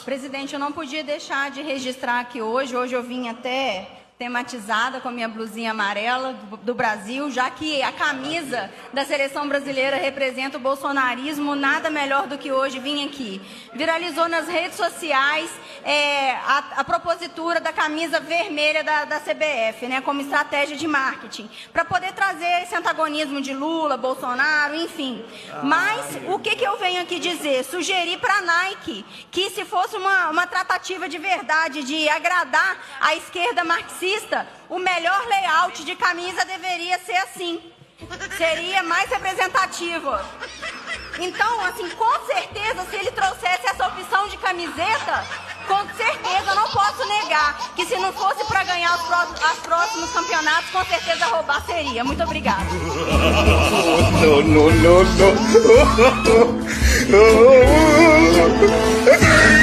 Presidente, eu não podia deixar de registrar aqui hoje eu vim até tematizada com a minha blusinha amarela do Brasil, já que a camisa da seleção brasileira representa o bolsonarismo, nada melhor do que hoje vim aqui. Viralizou nas redes sociais a propositura da camisa vermelha da CBF, né, como estratégia de marketing, para poder trazer esse antagonismo de Lula, Bolsonaro, enfim. Mas o que eu venho aqui dizer? Sugerir para a Nike que, se fosse uma tratativa de verdade, de agradar a esquerda marxista, o melhor layout de camisa deveria ser assim. Seria mais representativo. Então, assim, com certeza, se ele trouxesse essa opção de camiseta, com certeza, eu não posso negar que, se não fosse para ganhar os próximos campeonatos, com certeza roubar seria. Muito obrigada. No.